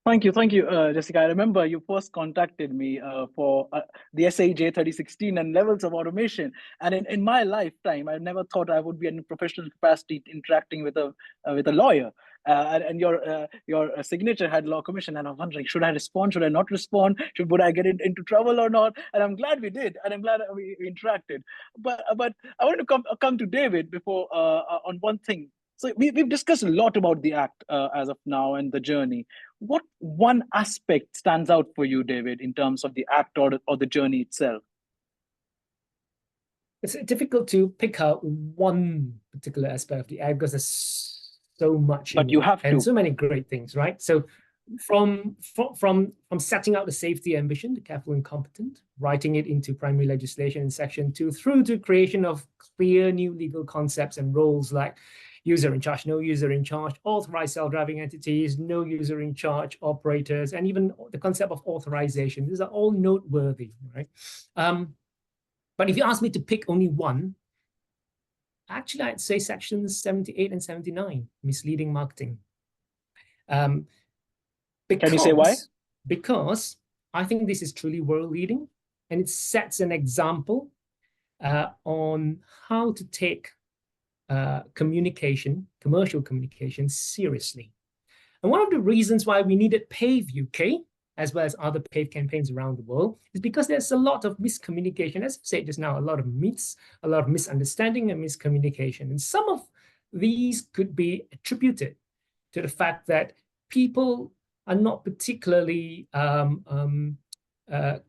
Thank you, Jessica. I remember you first contacted me for the SAJ 3016 and levels of automation. And in my lifetime, I never thought I would be in professional capacity interacting with a lawyer. And your signature had Law Commission, and I'm wondering, should I respond? Should I not respond? Would I get into trouble or not? And I'm glad we did, and I'm glad we interacted. But I want to come to David before on one thing. So we've discussed a lot about the Act as of now and the journey. What one aspect stands out for you, David, in terms of the Act or the journey itself? It's difficult to pick out one particular aspect of the Act because there's so much, but you have and so many great things, right? So from setting out the safety ambition, the careful and competent, writing it into primary legislation in Section 2, through to creation of clear new legal concepts and roles like user in charge, no user in charge, authorized self-driving entities, no user in charge operators, and even the concept of authorization. These are all noteworthy, right? But if you ask me to pick only one, actually, I'd say Sections 78 and 79, misleading marketing. Can you say why? Because I think this is truly world-leading, and it sets an example on how to take commercial communication seriously. And one of the reasons why we needed PAVE UK, as well as other PAVE campaigns around the world, is because there's a lot of miscommunication. As I said just now, a lot of myths, a lot of misunderstanding and miscommunication. And some of these could be attributed to the fact that people are not particularly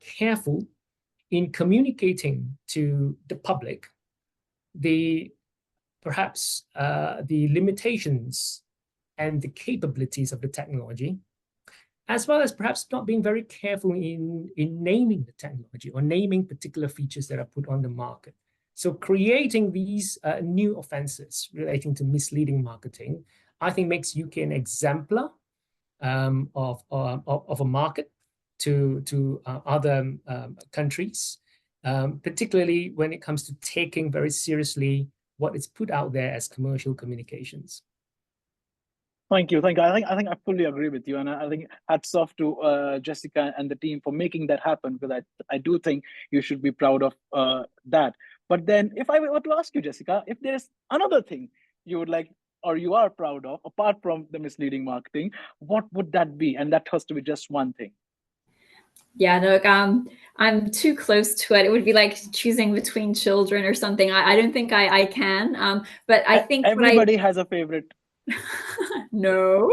careful in communicating to the public perhaps the limitations and the capabilities of the technology, as well as perhaps not being very careful in naming the technology or naming particular features that are put on the market. So creating these new offenses relating to misleading marketing, I think makes UK an exemplar of a market to other countries, particularly when it comes to taking very seriously what is put out there as commercial communications. Thank you. I think I fully agree with you, and I think hats off to Jessica and the team for making that happen. Because I do think you should be proud of that. But then, if I were to ask you, Jessica, if there's another thing you would like or you are proud of apart from the misleading marketing, what would that be? And that has to be just one thing. Yeah, no, I'm too close to it. It would be like choosing between children or something. I don't think I can. But I think everybody has a favorite. No.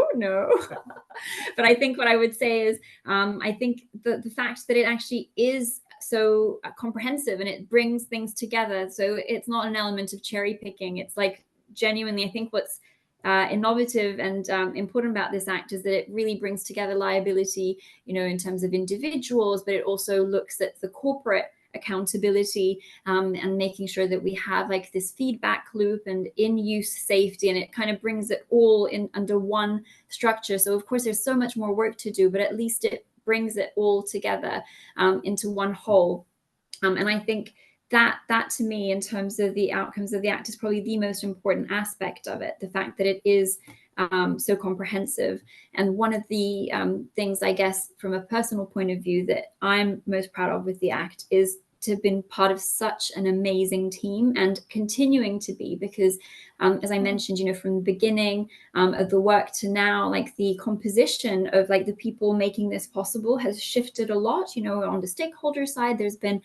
But I think what I would say is, I think the fact that it actually is so comprehensive and it brings things together. So it's not an element of cherry picking. It's like genuinely, I think what's innovative and important about this act is that it really brings together liability, in terms of individuals, but it also looks at the corporate accountability and making sure that we have like this feedback loop and in-use safety, and it kind of brings it all in under one structure. So of course there's so much more work to do, but at least it brings it all together into one whole. And I think that to me, in terms of the outcomes of the act, is probably the most important aspect of it, the fact that it is so comprehensive. And one of the things, I guess, from a personal point of view that I'm most proud of with the act is to have been part of such an amazing team and continuing to be, because as I mentioned, from the beginning of the work to now, like the composition of like the people making this possible has shifted a lot. On the stakeholder side, there's been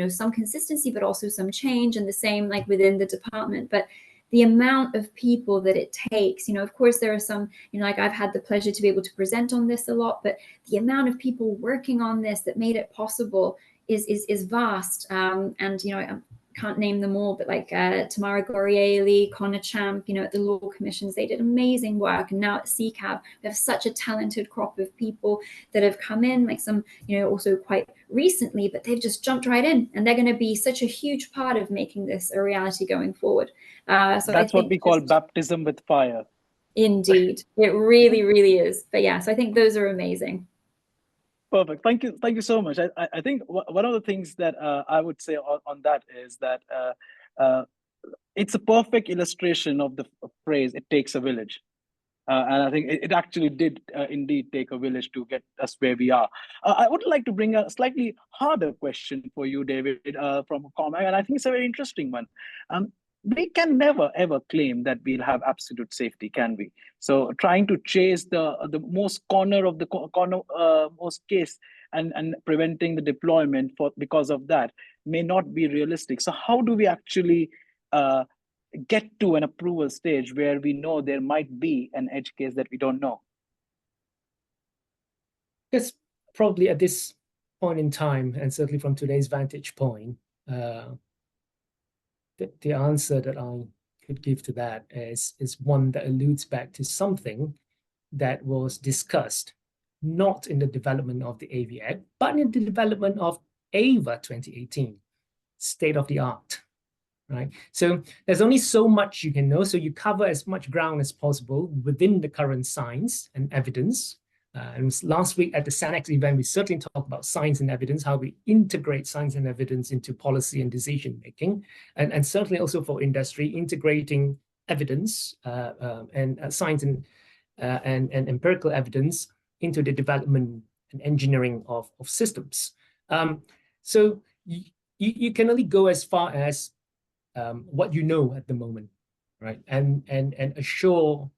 some consistency, but also some change, and the same like within the department. But the amount of people that it takes, of course, there are some, like I've had the pleasure to be able to present on this a lot, but the amount of people working on this that made it possible is vast. And, I can't name them all, but like Tamara Gorieli, Connor Champ, at the law commissions, they did amazing work. And now at CCAB, we have such a talented crop of people that have come in, like some, also quite recently, but they've just jumped right in, and they're going to be such a huge part of making this a reality going forward. So that's what we call baptism with fire. Indeed, it really, really is. But yeah, so I think those are amazing. Perfect. Thank you so much. I think one of the things that I would say on that is that it's a perfect illustration of the phrase, it takes a village. And I think it actually did indeed take a village to get us where we are. I would like to bring a slightly harder question for you, David, from Cormac, and I think it's a very interesting one. We can never ever claim that we'll have absolute safety, can we? So trying to chase the most corner of the most case and preventing the deployment because of that may not be realistic. So how do we actually get to an approval stage where we know there might be an edge case that we don't know? Yes, probably at this point in time, and certainly from today's vantage point, the answer that I could give to that is one that alludes back to something that was discussed not in the development of the AV Act, but in the development of AVA 2018, state of the art. Right. So there's only so much you can know. So you cover as much ground as possible within the current science and evidence. And last week at the SANEX event, we certainly talked about science and evidence, how we integrate science and evidence into policy and decision making, and certainly also for industry, integrating evidence and science and empirical evidence into the development and engineering of systems. So you can only go as far as what you know at the moment, right? And assure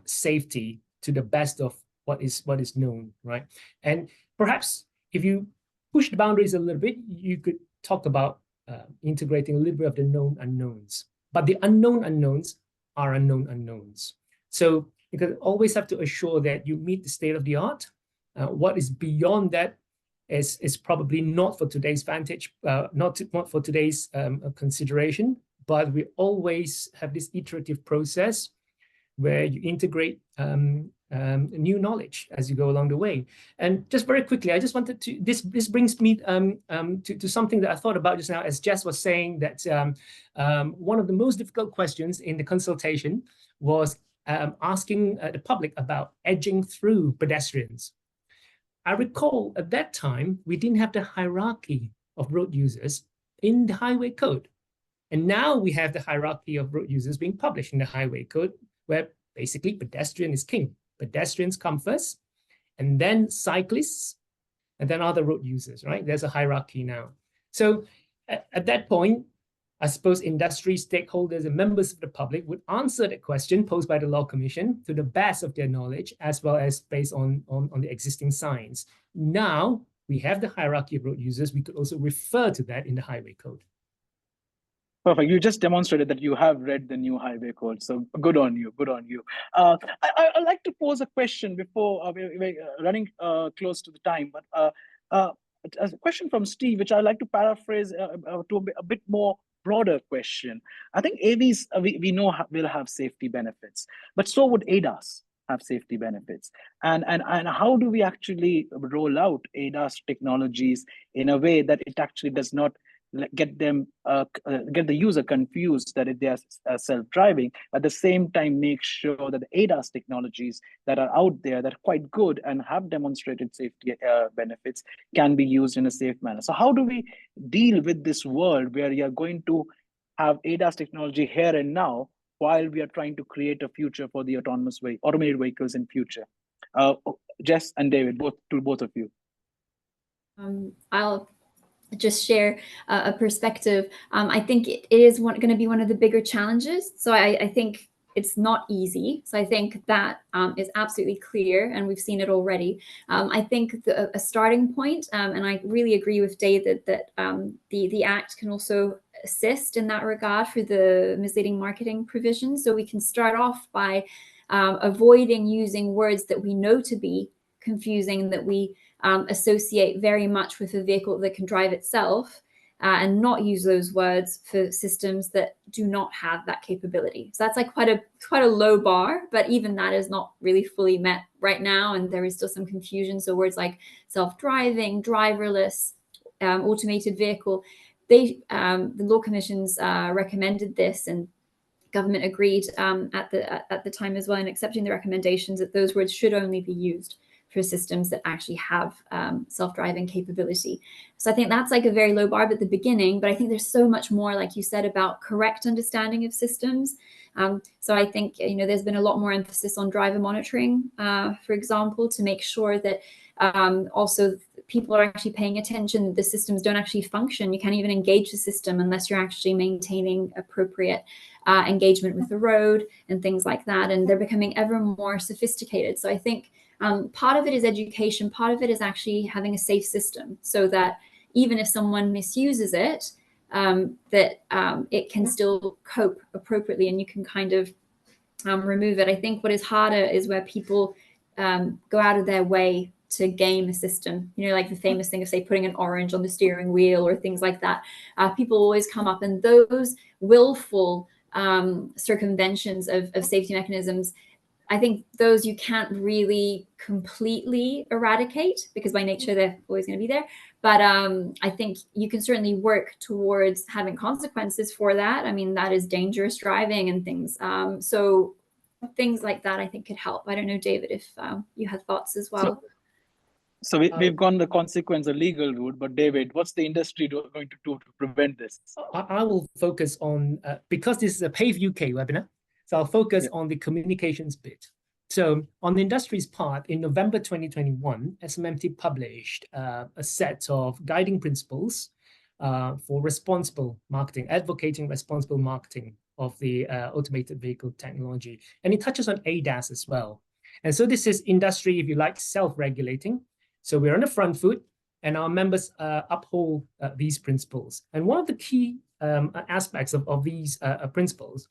safety to the best of what is known, right? And perhaps if you push the boundaries a little bit, you could talk about integrating a little bit of the known unknowns. But the unknown unknowns are unknown unknowns. So because always have to assure that you meet the state of the art. What is beyond that is probably not for today's vantage, not for today's consideration, but we always have this iterative process where you integrate new knowledge as you go along the way. And just very quickly, I just wanted to, this brings me to something that I thought about just now, as Jess was saying, that one of the most difficult questions in the consultation was asking the public about edging through pedestrians. I recall at that time, we didn't have the hierarchy of road users in the highway code. And now we have the hierarchy of road users being published in the highway code, where basically pedestrian is king. Pedestrians come first, and then cyclists, and then other road users, right? There's a hierarchy now. So at that point, I suppose industry stakeholders and members of the public would answer the question posed by the Law Commission to the best of their knowledge, as well as based on the existing science. Now we have the hierarchy of road users. We could also refer to that in the highway code. Perfect. You just demonstrated that you have read the new highway code. So good on you. Good on you. I'd like to pose a question before we're running close to the time. But a question from Steve, which I'd like to paraphrase to a bit more broader question. I think AVs, we know will have safety benefits, but so would ADAS have safety benefits. And how do we actually roll out ADAS technologies in a way that it actually does not get the user confused that they are self-driving, at the same time make sure that the ADAS technologies that are out there that are quite good and have demonstrated safety benefits can be used in a safe manner. So how do we deal with this world where you are going to have ADAS technology here and now while we are trying to create a future for the automated vehicles in future? Jess and David, both of you. I'll just share a perspective. I think it is going to be one of the bigger challenges. So I think it's not easy. So I think that is absolutely clear, and we've seen it already. I think a starting point, and I really agree with David that the Act can also assist in that regard for the misleading marketing provisions. So we can start off by avoiding using words that we know to be confusing, that we associate very much with a vehicle that can drive itself, and not use those words for systems that do not have that capability. So that's like quite a low bar, but even that is not really fully met right now, and there is still some confusion. So words like self-driving, driverless, automated vehicle, the Law Commission's recommended this, and government agreed at the time as well in accepting the recommendations that those words should only be used for systems that actually have self-driving capability. So I think that's like a very low bar at the beginning, but I think there's so much more, like you said, about correct understanding of systems. So I think, there's been a lot more emphasis on driver monitoring, for example, to make sure that also people are actually paying attention. The systems don't actually function. You can't even engage the system unless you're actually maintaining appropriate engagement with the road and things like that. And they're becoming ever more sophisticated. So I think part of it is education. Part of it is actually having a safe system so that even if someone misuses it, it can still cope appropriately and you can kind of remove it. I think what is harder is where people go out of their way to game a system, like the famous thing of, say, putting an orange on the steering wheel or things like that. People always come up, and those willful circumventions of safety mechanisms, I think those you can't really completely eradicate because by nature they're always going to be there. But I think you can certainly work towards having consequences for that. I mean, that is dangerous driving and things. So things like that I think could help. I don't know, David, if you had thoughts as well. So we've gone the consequence, a legal route, but David, what's the industry going to do to prevent this? I will focus on, because this is a PAVE UK webinar, so I'll focus on the communications bit. So on the industry's part, in November 2021, SMMT published a set of guiding principles for responsible marketing, advocating responsible marketing of the automated vehicle technology. And it touches on ADAS as well. And so this is industry, if you like, self-regulating. So we're on the front foot, and our members uphold these principles. And one of the key aspects of these principles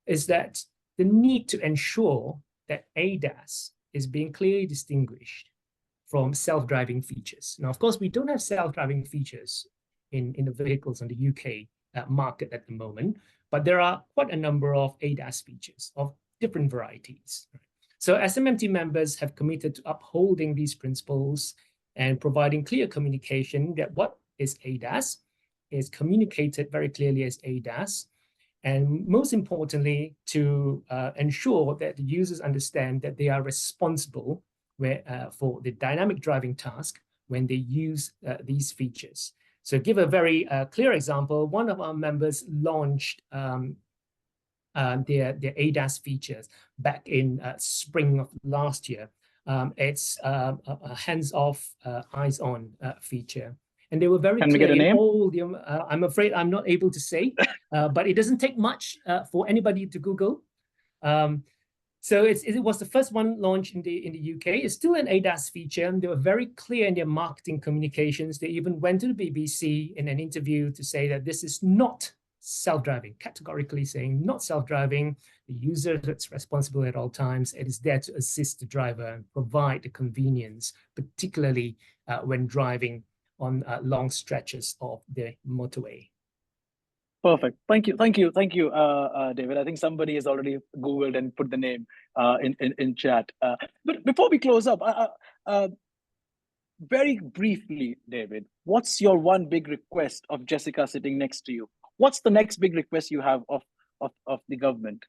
is that the need to ensure that ADAS is being clearly distinguished from self-driving features. Now, of course, we don't have self-driving features in the vehicles on the UK market at the moment, but there are quite a number of ADAS features of different varieties. So SMMT members have committed to upholding these principles and providing clear communication that what is ADAS is communicated very clearly as ADAS, and most importantly, to ensure that the users understand that they are responsible for the dynamic driving task when they use these features. So give a very clear example. One of our members launched their ADAS features back in spring of last year. It's a hands-off, eyes-on feature. And they were very clear in all the, I'm afraid I'm not able to say, but it doesn't take much for anybody to Google. So it was the first one launched in the UK. It's still an ADAS feature, and they were very clear in their marketing communications. They even went to the BBC in an interview to say that this is not self-driving, categorically saying not self-driving. The user is responsible at all times. It is there to assist the driver and provide the convenience, particularly when driving on long stretches of the motorway. Perfect. Thank you, David. I think somebody has already Googled and put the name in chat. But before we close up, very briefly, David, what's your one big request of Jessica sitting next to you? What's the next big request you have of the government?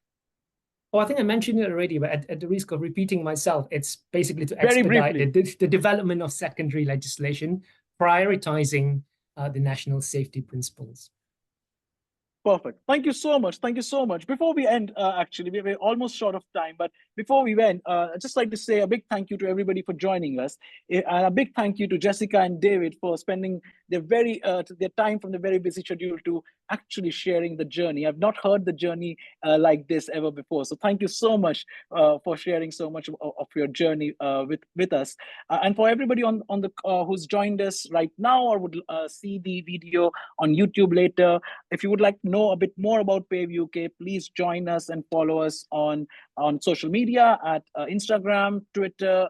Well, I think I mentioned it already, but at the risk of repeating myself, it's basically to expedite the development of secondary legislation, prioritizing the national safety principles. Perfect. Thank you so much. Thank you so much. Before we end, actually, we're almost short of time, but before we end, I'd just like to say a big thank you to everybody for joining us. And a big thank you to Jessica and David for spending their time from the very busy schedule to actually sharing the journey. I've not heard the journey like this ever before. So thank you so much for sharing so much of your journey with us. And for everybody on the who's joined us right now or would see the video on YouTube later, if you would like to know a bit more about PAVE UK, please join us and follow us on social media at Instagram, Twitter,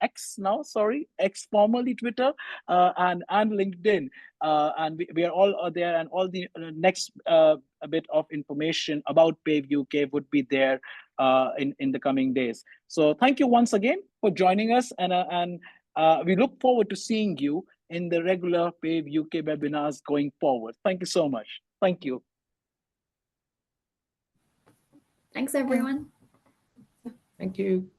X now, sorry, X formerly Twitter, and LinkedIn. And we are all there, and all the next a bit of information about PAVE UK would be there in the coming days. So thank you once again for joining us, and we look forward to seeing you in the regular PAVE UK webinars going forward. Thank you so much. Thank you. Thanks, everyone. Thank you.